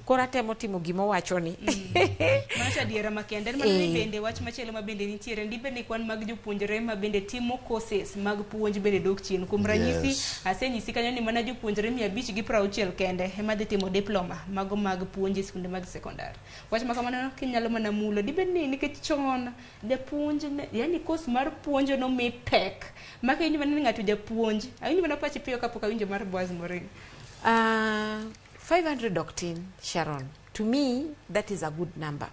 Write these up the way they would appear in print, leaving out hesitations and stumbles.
kora temo timo gima wachoni. Macha diera makende mana ni bende wach machielo ma bende nitiere ndi bende kwan mag jopuonjre ma bende timo courses mag puonj bende dok chien. Kuom ranyisi asenyisi kanyo ni mana jopuonjre 560 kende ema dhi timo diploma mago mag puonj e skunde mag sekondar. Wach ma kamano kinyalo mana mulo di bende nikech chon japuonj yani course mar puonjo no mi pek maka injo mana ng'ato japuonj awinjo mana pachi piyo kapok awinjo mar Boaz Maureen. 500 doctrine, Sharon. To me, that is a good number.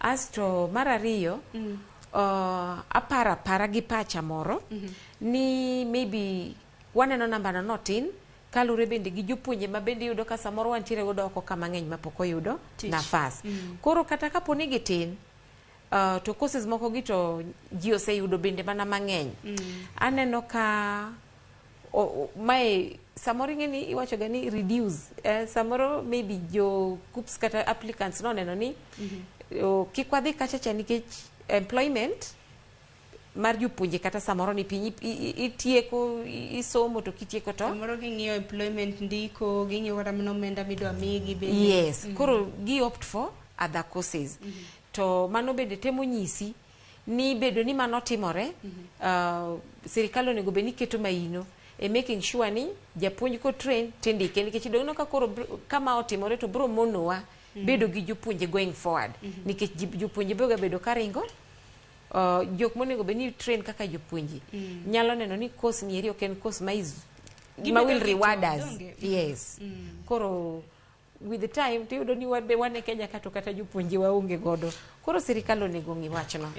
As to Marario, para gi pacha moro, ni maybe one and number na notin, kalure bende gi jopuonje ma bende yudo ka samoro wantiere godo oko kama ng'eny ma pok oyudo nafas. Koro kata kapo ni gitin, to courses moko gi to ji oseyudo bende mana mang'eny. Aneno ka mae samoro ngeni iwacho gani reduce samoro maybe jo KUPS kata applicants no neno ni kikwadhi kachacha nikech employment mar jopuonje kata samoro ni piny itieko isomo to kitieko to samoro ging'iyo employment ndiko ging'iyo kata mana omenda midwa migi bende. Yes, koro gi opt for other courses. To mano bende temo nyisi ni bedo ni mano timore sirikal onego bed ni keto maino making sure ni japuonj ko train tindike nikech dono ka koro kama otimore to bro monowa bedo gi jopuonje going forward nikech jopuonje boga bedo karingo jok monego beni train kaka jopuonje nyalo neno ni course ni eri ok en course ma will reward us. Yes. Koro with the time tiyudo ni wane Kenya kata jopuonje waonge godo koro sirikal onego ng'i wachno.